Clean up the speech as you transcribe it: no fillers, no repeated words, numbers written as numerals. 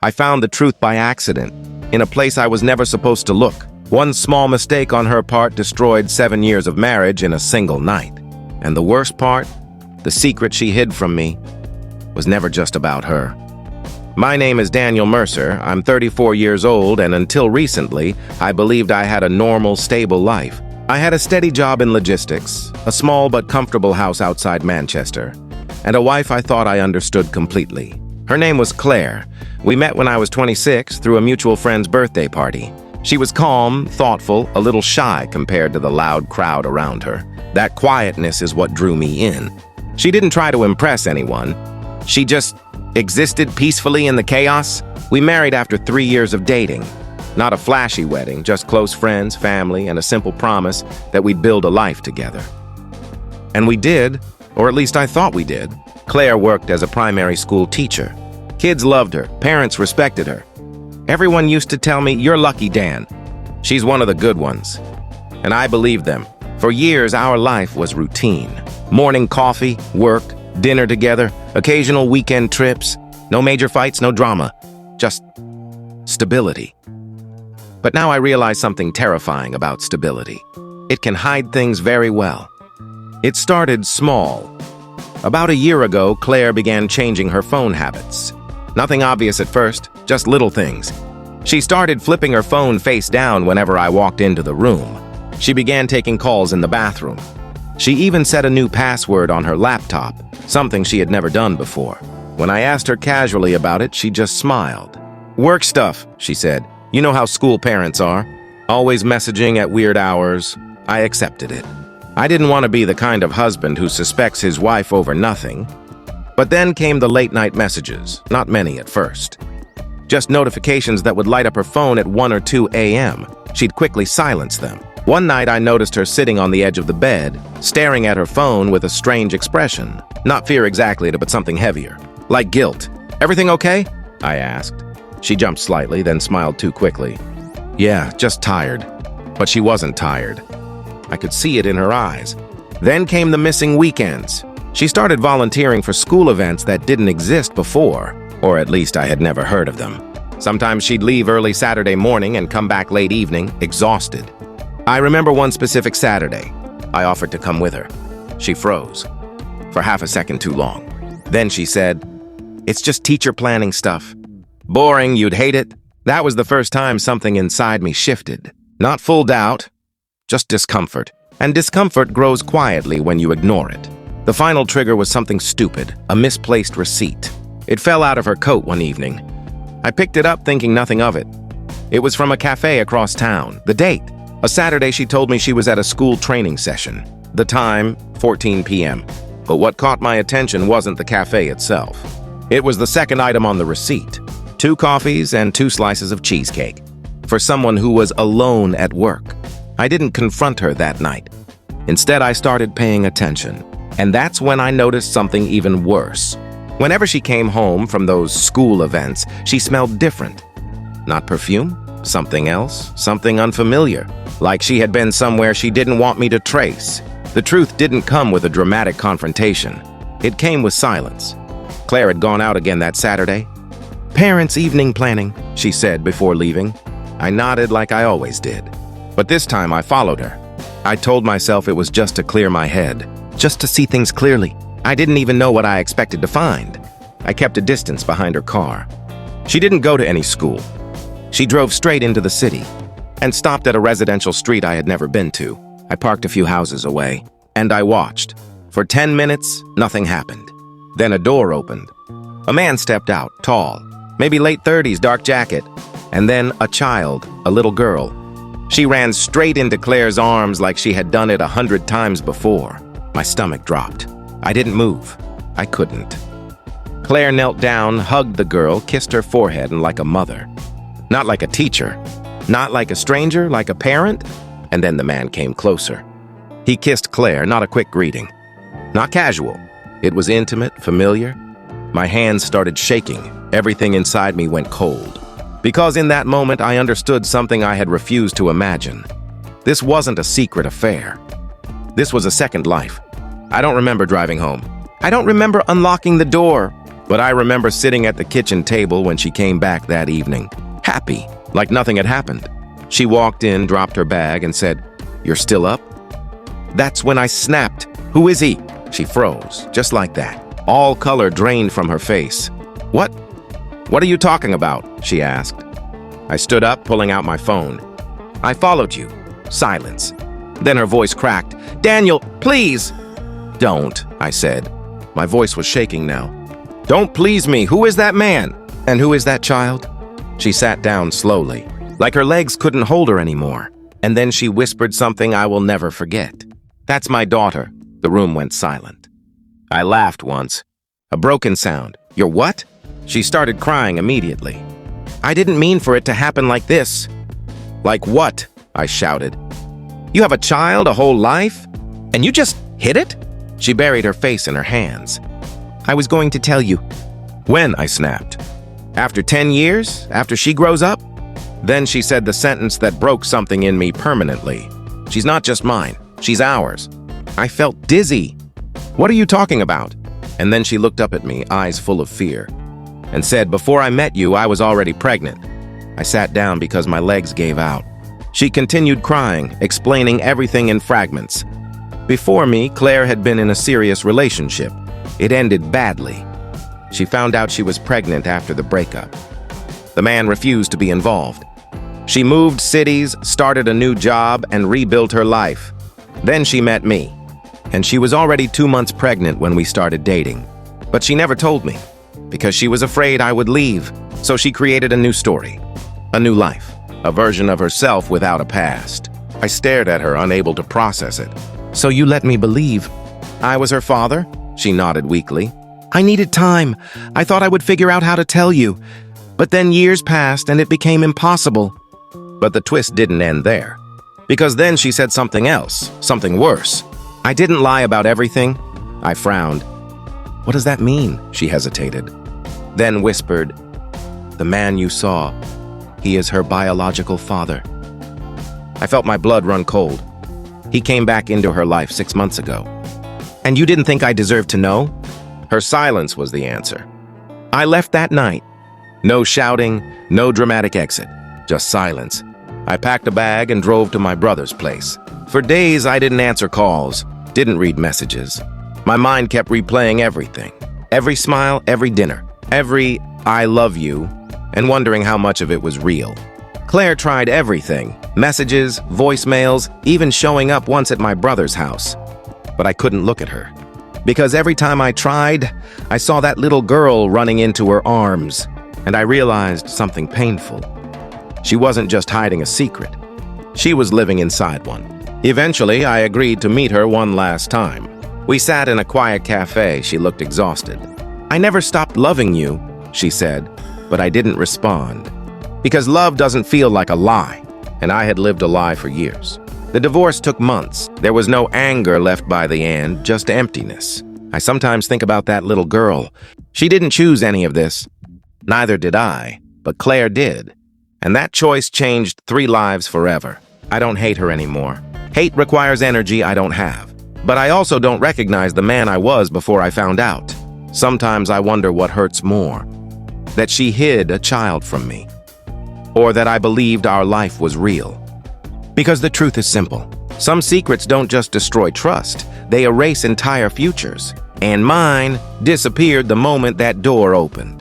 I found the truth by accident, in a place I was never supposed to look. One small mistake on her part destroyed 7 years of marriage in a single night. And the worst part, the secret she hid from me, was never just about her. My name is Daniel Mercer. I'm 34 years old, and until recently, I believed I had a normal, stable life. I had a steady job in logistics, a small but comfortable house outside Manchester, and a wife I thought I understood completely. Her name was Claire. We met when I was 26 through a mutual friend's birthday party. She was calm, thoughtful, a little shy compared to the loud crowd around her. That quietness is what drew me in. She didn't try to impress anyone. She just existed peacefully in the chaos. We married after 3 years of dating. Not a flashy wedding, just close friends, family, and a simple promise that we'd build a life together. And we did, or at least I thought we did. Claire worked as a primary school teacher. Kids loved her, parents respected her. Everyone used to tell me, "You're lucky, Dan. She's one of the good ones." And I believed them. For years, our life was routine. Morning coffee, work, dinner together, occasional weekend trips. No major fights, no drama. Just stability. But now I realize something terrifying about stability. It can hide things very well. It started small. About a year ago, Claire began changing her phone habits. Nothing obvious at first, just little things. She started flipping her phone face down whenever I walked into the room. She began taking calls in the bathroom. She even set a new password on her laptop, something she had never done before. When I asked her casually about it, she just smiled. "Work stuff," she said. "You know how school parents are. Always messaging at weird hours." I accepted it. I didn't want to be the kind of husband who suspects his wife over nothing. But then came the late-night messages, not many at first. Just notifications that would light up her phone at 1 or 2 a.m. She'd quickly silence them. One night I noticed her sitting on the edge of the bed, staring at her phone with a strange expression. Not fear exactly, but something heavier. Like guilt. "Everything okay?" I asked. She jumped slightly, then smiled too quickly. "Yeah, just tired." But she wasn't tired. I could see it in her eyes. Then came the missing weekends. She started volunteering for school events that didn't exist before, or at least I had never heard of them. Sometimes she'd leave early Saturday morning and come back late evening, exhausted. I remember one specific Saturday. I offered to come with her. She froze, for half a second too long. Then she said, "It's just teacher planning stuff." "Boring, you'd hate it." That was the first time something inside me shifted. Not full doubt, just discomfort. And discomfort grows quietly when you ignore it. The final trigger was something stupid, a misplaced receipt. It fell out of her coat one evening. I picked it up thinking nothing of it. It was from a cafe across town. The date, a Saturday she told me she was at a school training session. The time, 14 p.m. But what caught my attention wasn't the cafe itself. It was the second item on the receipt. 2 coffees and 2 slices of cheesecake. For someone who was alone at work. I didn't confront her that night. Instead, I started paying attention. And that's when I noticed something even worse. Whenever she came home from those school events, she smelled different. Not perfume, something else, something unfamiliar. Like she had been somewhere she didn't want me to trace. The truth didn't come with a dramatic confrontation. It came with silence. Claire had gone out again that Saturday. "Parents' evening planning," she said before leaving. I nodded like I always did. But this time I followed her. I told myself it was just to clear my head. Just to see things clearly. I didn't even know what I expected to find. I kept a distance behind her car. She didn't go to any school. She drove straight into the city and stopped at a residential street I had never been to. I parked a few houses away, and I watched. For 10 minutes, nothing happened. Then a door opened. A man stepped out, tall, maybe late 30s, dark jacket, and then a child, a little girl. She ran straight into Claire's arms like she had done it 100 times before. My stomach dropped. I didn't move. I couldn't. Claire knelt down, hugged the girl, kissed her forehead, and like a mother. Not like a teacher. Not like a stranger, like a parent. And then the man came closer. He kissed Claire, not a quick greeting. Not casual. It was intimate, familiar. My hands started shaking. Everything inside me went cold. Because in that moment, I understood something I had refused to imagine. This wasn't a secret affair. This was a second life. I don't remember driving home. I don't remember unlocking the door. But I remember sitting at the kitchen table when she came back that evening, happy, like nothing had happened. She walked in, dropped her bag, and said, "You're still up?" That's when I snapped. "Who is he?" She froze, just like that. All color drained from her face. "What? What are you talking about?" she asked. I stood up, pulling out my phone. "I followed you." Silence. Then her voice cracked. "Daniel, please!" "Don't," I said. My voice was shaking now. "Don't please me. Who is that man? And who is that child?" She sat down slowly, like her legs couldn't hold her anymore. And then she whispered something I will never forget. "That's my daughter." The room went silent. I laughed once. A broken sound. "You're what?" She started crying immediately. "I didn't mean for it to happen like this." "Like what?" I shouted. "You have a child, a whole life, and you just hid it?" She buried her face in her hands. "I was going to tell you." "When?" I snapped. "After 10 years? After she grows up?" Then she said the sentence that broke something in me permanently. "She's not just mine. She's ours." I felt dizzy. "What are you talking about?" And then she looked up at me, eyes full of fear, and said, "Before I met you, I was already pregnant." I sat down because my legs gave out. She continued crying, explaining everything in fragments. Before me, Claire had been in a serious relationship. It ended badly. She found out she was pregnant after the breakup. The man refused to be involved. She moved cities, started a new job, and rebuilt her life. Then she met me, and she was already 2 months pregnant when we started dating. But she never told me, because she was afraid I would leave. So she created a new story, a new life, a version of herself without a past. I stared at her, unable to process it. "So you let me believe I was her father?" She nodded weakly. "I needed time. I thought I would figure out how to tell you. But then years passed and it became impossible." But the twist didn't end there. Because then she said something else, something worse. "I didn't lie about everything." I frowned. "What does that mean?" She hesitated. Then whispered, "The man you saw, he is her biological father." I felt my blood run cold. He came back into her life 6 months ago. "And you didn't think I deserved to know?" Her silence was the answer. I left that night. No shouting, no dramatic exit, just silence. I packed a bag and drove to my brother's place. For days, I didn't answer calls, didn't read messages. My mind kept replaying everything. Every smile, every dinner, every "I love you," and wondering how much of it was real. Claire tried everything, messages, voicemails, even showing up once at my brother's house. But I couldn't look at her. Because every time I tried, I saw that little girl running into her arms, and I realized something painful. She wasn't just hiding a secret. She was living inside one. Eventually, I agreed to meet her one last time. We sat in a quiet cafe. She looked exhausted. "I never stopped loving you," she said, but I didn't respond. Because love doesn't feel like a lie, and I had lived a lie for years. The divorce took months. There was no anger left by the end, just emptiness. I sometimes think about that little girl. She didn't choose any of this. Neither did I, but Claire did. And that choice changed 3 lives forever. I don't hate her anymore. Hate requires energy I don't have. But I also don't recognize the man I was before I found out. Sometimes I wonder what hurts more. That she hid a child from me. Or that I believed our life was real. Because the truth is simple. Some secrets don't just destroy trust, they erase entire futures. And mine disappeared the moment that door opened.